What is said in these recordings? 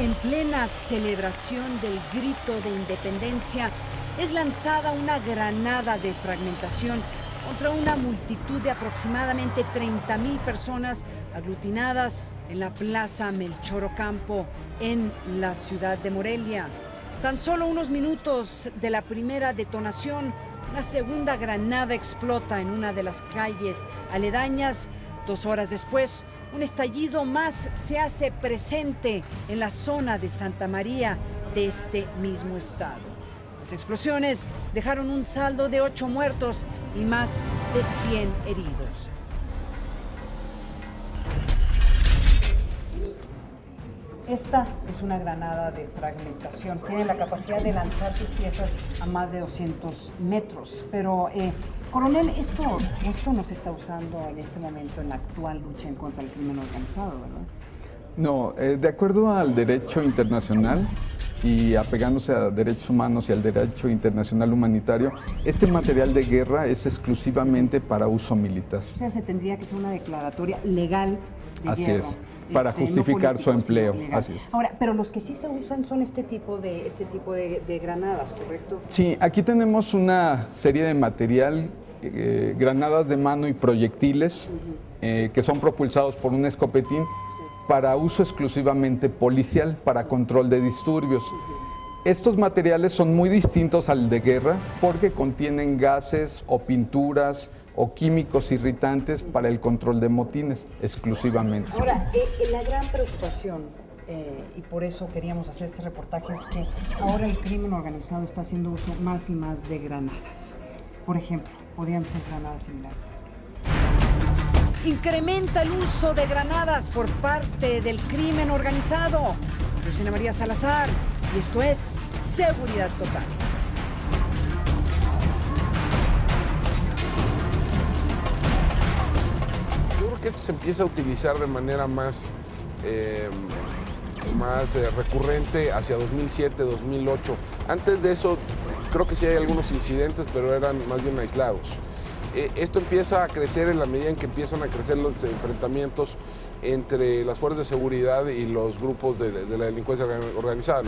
En plena celebración del grito de independencia, es lanzada una granada de fragmentación contra una multitud de aproximadamente 30,000 personas aglutinadas en la Plaza Melchor Ocampo, en la ciudad de Morelia. Tan solo unos minutos de la primera detonación, una segunda granada explota en una de las calles aledañas. 2 horas después, un estallido más se hace presente en la zona de Santa María de este mismo estado. Las explosiones dejaron un saldo de 8 muertos y más de 100 heridos. Esta es una granada de fragmentación. Tiene la capacidad de lanzar sus piezas a más de 200 metros. Pero, coronel, esto no se está usando en este momento en la actual lucha en contra del crimen organizado, ¿verdad? No, de acuerdo al derecho internacional y apegándose a derechos humanos y al derecho internacional humanitario, este material de guerra es exclusivamente para uso militar. O sea, se tendría que ser una declaratoria legal de Así guerra. es, para justificar su empleo. Así es. Ahora, pero los que sí se usan son este tipo de granadas, ¿correcto? Sí, aquí tenemos una serie de material, granadas de mano y proyectiles que son propulsados por un escopetín para uso exclusivamente policial, para control de disturbios. Estos materiales son muy distintos al de guerra porque contienen gases o pinturas o químicos irritantes para el control de motines, exclusivamente. Ahora, la gran preocupación, y por eso queríamos hacer este reportaje, es que ahora el crimen organizado está haciendo uso más y más de granadas. Por ejemplo, podrían ser granadas similares a estas. Incrementa el uso de granadas por parte del crimen organizado. Lucina María Salazar, y esto es Seguridad Total. Yo creo que esto se empieza a utilizar de manera más recurrente hacia 2007, 2008. Antes de eso, creo que sí hay algunos incidentes, pero eran más bien aislados. Esto empieza a crecer en la medida en que empiezan a crecer los enfrentamientos entre las fuerzas de seguridad y los grupos de la delincuencia organizada.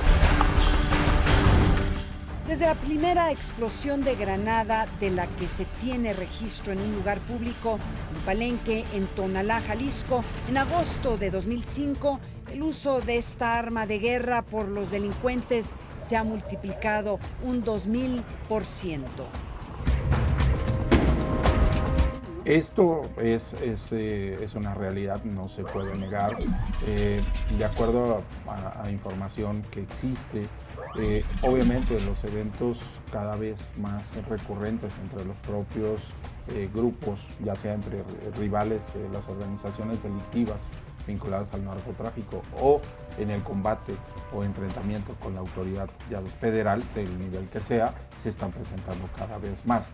Desde la primera explosión de granada de la que se tiene registro en un lugar público, en Palenque, en Tonalá, Jalisco, en agosto de 2005, el uso de esta arma de guerra por los delincuentes se ha multiplicado un 2000%. Esto es una realidad, no se puede negar. De acuerdo a información que existe, obviamente los eventos cada vez más recurrentes entre los propios grupos, ya sea entre rivales de las organizaciones delictivas vinculadas al narcotráfico o en el combate o enfrentamiento con la autoridad ya federal, del nivel que sea, se están presentando cada vez más.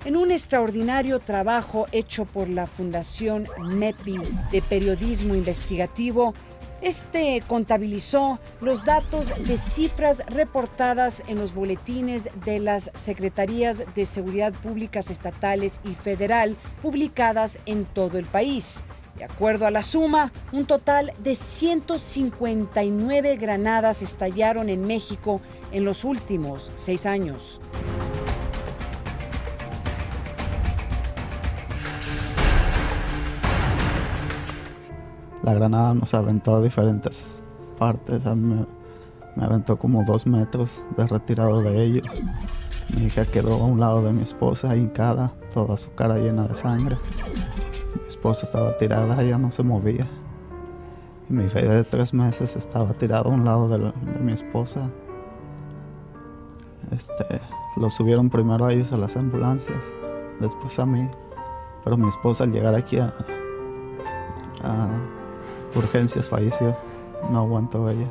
En un extraordinario trabajo hecho por la Fundación MEPI de Periodismo Investigativo, este contabilizó los datos de cifras reportadas en los boletines de las Secretarías de Seguridad Públicas estatales y federal publicadas en todo el país. De acuerdo a la suma, un total de 159 granadas estallaron en México en los últimos 6 años. La granada nos aventó a diferentes partes. A mí me aventó como 2 metros de retirado de ellos. Mi hija quedó a un lado de mi esposa, hincada, toda su cara llena de sangre. Mi esposa estaba tirada, ella no se movía. Y mi hija de 3 meses estaba tirada a un lado de mi esposa. Lo subieron primero a ellos a las ambulancias, después a mí. Pero mi esposa al llegar aquí a urgencias falleció, no aguantó ella.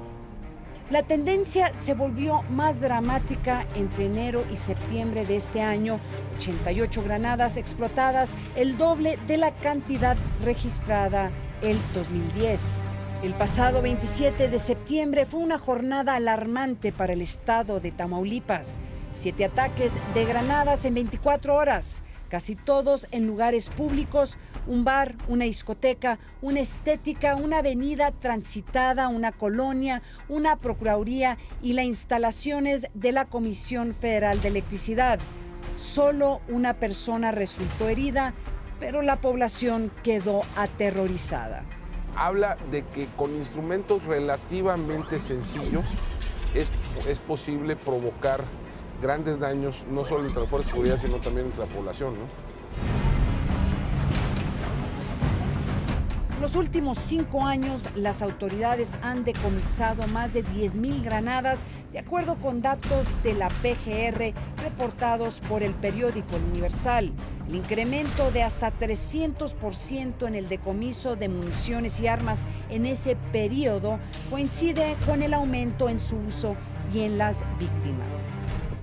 La tendencia se volvió más dramática entre enero y septiembre de este año. 88 granadas explotadas, el doble de la cantidad registrada el 2010. El pasado 27 de septiembre fue una jornada alarmante para el estado de Tamaulipas. 7 ataques de granadas en 24 horas. casi todos en lugares públicos, un bar, una discoteca, una estética, una avenida transitada, una colonia, una procuraduría y las instalaciones de la Comisión Federal de Electricidad. Solo una persona resultó herida, pero la población quedó aterrorizada. Habla de que con instrumentos relativamente sencillos es posible provocar grandes daños, no solo entre las fuerzas de seguridad, sino también entre la población, ¿no? En los últimos 5 años, las autoridades han decomisado más de 10,000 granadas, de acuerdo con datos de la PGR reportados por el periódico El Universal. El incremento de hasta 300% en el decomiso de municiones y armas en ese periodo coincide con el aumento en su uso y en las víctimas.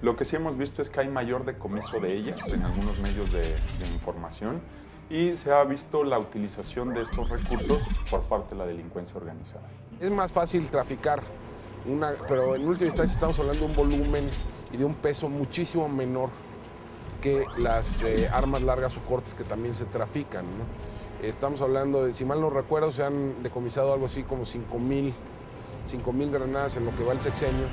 Lo que sí hemos visto es que hay mayor decomiso de ellas en algunos medios de información y se ha visto la utilización de estos recursos por parte de la delincuencia organizada. Es más fácil traficar, pero en última instancia estamos hablando de un volumen y de un peso muchísimo menor que las armas largas o cortas que también se trafican, ¿no? Estamos hablando de, si mal no recuerdo, se han decomisado algo así como 5,000 granadas en lo que va el sexenio.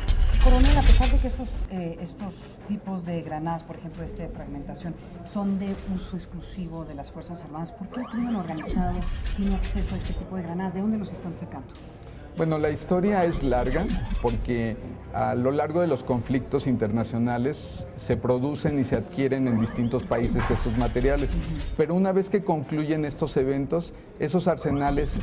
Coronel, a pesar de que estos tipos de granadas, por ejemplo, de fragmentación, son de uso exclusivo de las Fuerzas Armadas, ¿por qué el crimen organizado tiene acceso a este tipo de granadas? ¿De dónde los están sacando? Bueno, la historia es larga porque a lo largo de los conflictos internacionales se producen y se adquieren en distintos países esos materiales. Pero una vez que concluyen estos eventos, esos arsenales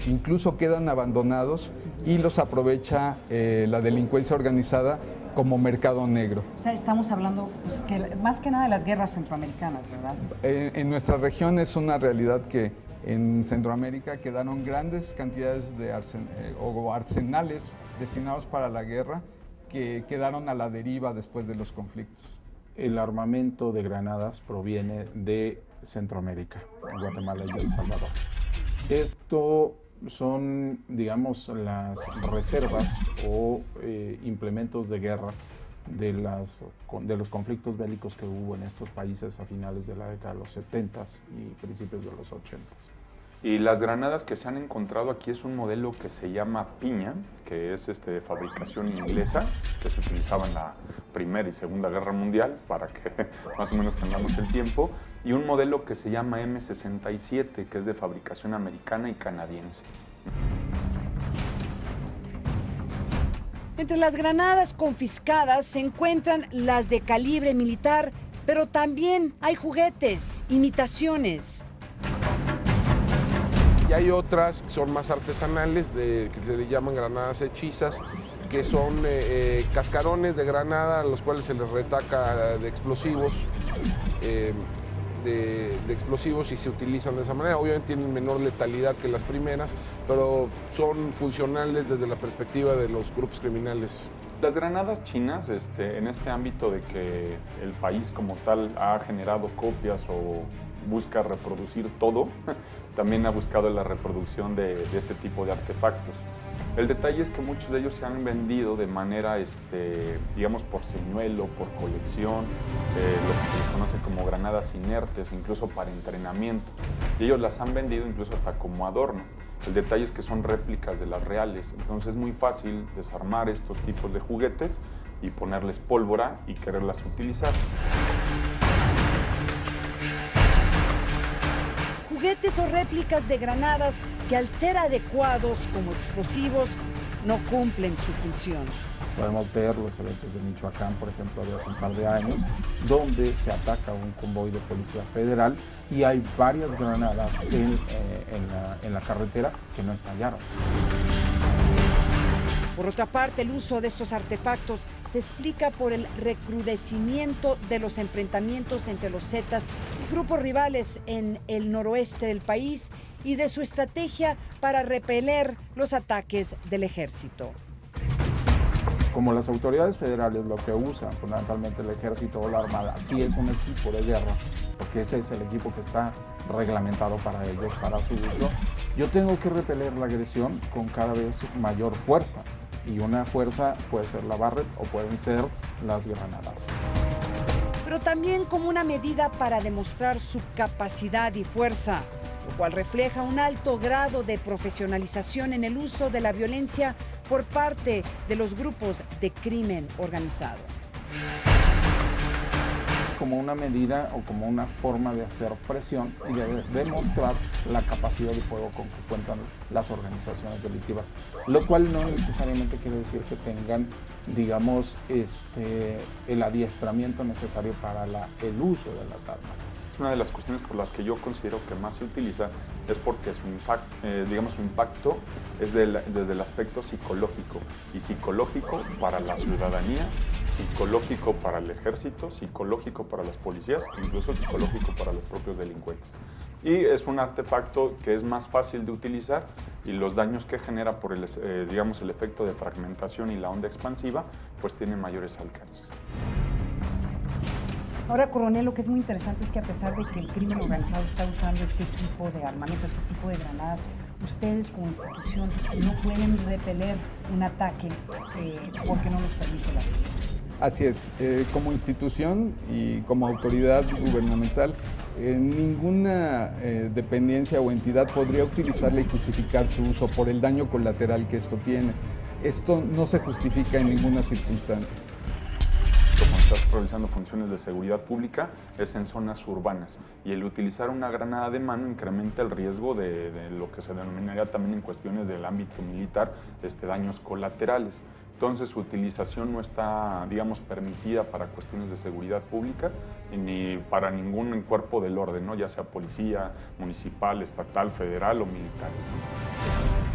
incluso quedan abandonados y los aprovecha la delincuencia organizada como mercado negro. O sea, estamos hablando pues, más que nada de las guerras centroamericanas, ¿verdad? En nuestra región es una realidad que en Centroamérica quedaron grandes cantidades de arsenales destinados para la guerra que quedaron a la deriva después de los conflictos. El armamento de granadas proviene de Centroamérica, Guatemala y El Salvador. Esto son, digamos, las reservas o implementos de guerra de los conflictos bélicos que hubo en estos países a finales de la década de los 70s y principios de los 80s. Y las granadas que se han encontrado aquí es un modelo que se llama piña, que es de fabricación inglesa, que se utilizaba en la Primera y Segunda Guerra Mundial, para que más o menos tengamos el tiempo, y un modelo que se llama M67, que es de fabricación americana y canadiense. Entre las granadas confiscadas se encuentran las de calibre militar, pero también hay juguetes, imitaciones. Y hay otras que son más artesanales, que se le llaman granadas hechizas, que son cascarones de granada a los cuales se les retaca de explosivos, y se utilizan de esa manera. Obviamente tienen menor letalidad que las primeras, pero son funcionales desde la perspectiva de los grupos criminales. Las granadas chinas, en este ámbito de que el país como tal ha generado copias o busca reproducir todo, también ha buscado la reproducción de este tipo de artefactos. El detalle es que muchos de ellos se han vendido de manera, digamos, por señuelo, por colección, lo que se les conoce como granadas inertes, incluso para entrenamiento. Y ellos las han vendido incluso hasta como adorno. El detalle es que son réplicas de las reales, entonces es muy fácil desarmar estos tipos de juguetes y ponerles pólvora y quererlas utilizar. Juguetes o réplicas de granadas que al ser adecuados como explosivos no cumplen su función. Podemos ver los eventos de Michoacán, por ejemplo, de hace un par de años, donde se ataca un convoy de policía federal y hay varias granadas en la carretera que no estallaron. Por otra parte, el uso de estos artefactos se explica por el recrudecimiento de los enfrentamientos entre los Zetas y grupos rivales en el noroeste del país y de su estrategia para repeler los ataques del ejército. Como las autoridades federales lo que usan, fundamentalmente el ejército o la armada, sí es un equipo de guerra, porque ese es el equipo que está reglamentado para ellos, para su uso, yo tengo que repeler la agresión con cada vez mayor fuerza. Y una fuerza puede ser la Barrett o pueden ser las granadas. pero también como una medida para demostrar su capacidad y fuerza, lo cual refleja un alto grado de profesionalización en el uso de la violencia por parte de los grupos de crimen organizado. Como una medida o como una forma de hacer presión y de demostrar la capacidad de fuego con que cuentan las organizaciones delictivas, lo cual no necesariamente quiere decir que tengan, digamos, el adiestramiento necesario para el uso de las armas. Una de las cuestiones por las que yo considero que más se utiliza es porque su impacto es desde el aspecto psicológico, y psicológico para la ciudadanía, psicológico para el ejército, psicológico para las policías, incluso psicológico para los propios delincuentes. Y es un artefacto que es más fácil de utilizar, y los daños que genera por el efecto de fragmentación y la onda expansiva, pues tienen mayores alcances. Ahora, coronel, lo que es muy interesante es que a pesar de que el crimen organizado está usando este tipo de armamento, este tipo de granadas, ustedes como institución no pueden repeler un ataque porque no nos permite la ley. Así es, como institución y como autoridad gubernamental, ninguna dependencia o entidad podría utilizarla y justificar su uso por el daño colateral que esto tiene. Esto no se justifica en ninguna circunstancia. Como estás realizando funciones de seguridad pública, es en zonas urbanas, y el utilizar una granada de mano incrementa el riesgo de lo que se denominaría también en cuestiones del ámbito militar, daños colaterales. Entonces su utilización no está, digamos, permitida para cuestiones de seguridad pública ni para ningún cuerpo del orden, ¿no? Ya sea policía, municipal, estatal, federal o militares, ¿no?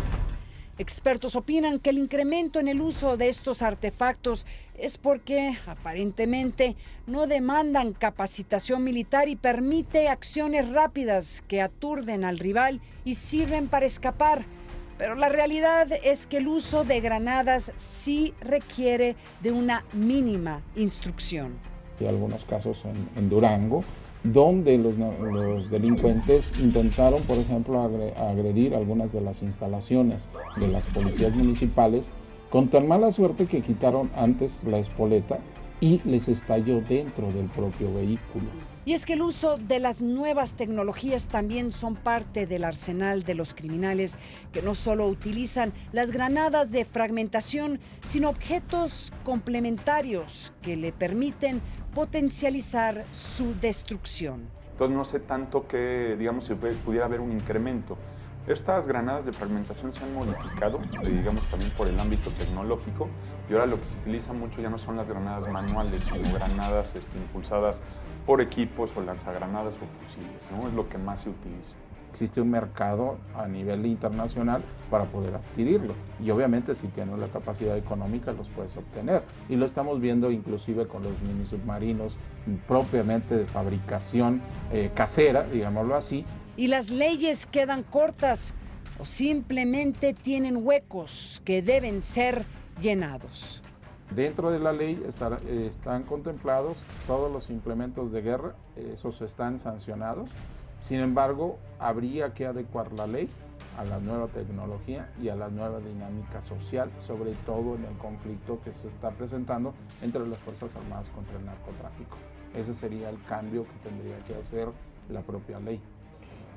Expertos opinan que el incremento en el uso de estos artefactos es porque, aparentemente, no demandan capacitación militar y permite acciones rápidas que aturden al rival y sirven para escapar. Pero la realidad es que el uso de granadas sí requiere de una mínima instrucción. Hay algunos casos en Durango, donde los delincuentes intentaron, por ejemplo, agredir algunas de las instalaciones de las policías municipales, con tan mala suerte que quitaron antes la espoleta y les estalló dentro del propio vehículo. Y es que el uso de las nuevas tecnologías también son parte del arsenal de los criminales, que no solo utilizan las granadas de fragmentación, sino objetos complementarios que le permiten potencializar su destrucción. Entonces no sé tanto que, digamos, si pudiera haber un incremento. Estas granadas de fragmentación se han modificado, digamos, también por el ámbito tecnológico, y ahora lo que se utiliza mucho ya no son las granadas manuales, sino granadas impulsadas por equipos o lanzagranadas o fusiles, ¿no? Es lo que más se utiliza. Existe un mercado a nivel internacional para poder adquirirlo, y obviamente si tienes la capacidad económica los puedes obtener, y lo estamos viendo inclusive con los mini submarinos propiamente de fabricación casera, digámoslo así. Y las leyes quedan cortas o simplemente tienen huecos que deben ser llenados. Dentro de la ley están contemplados todos los implementos de guerra, esos están sancionados. Sin embargo, habría que adecuar la ley a la nueva tecnología y a la nueva dinámica social, sobre todo en el conflicto que se está presentando entre las Fuerzas Armadas contra el narcotráfico. Ese sería el cambio que tendría que hacer la propia ley.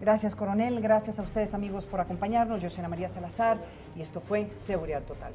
Gracias, coronel. Gracias a ustedes, amigos, por acompañarnos. Yo soy Ana María Salazar y esto fue Seguridad Total.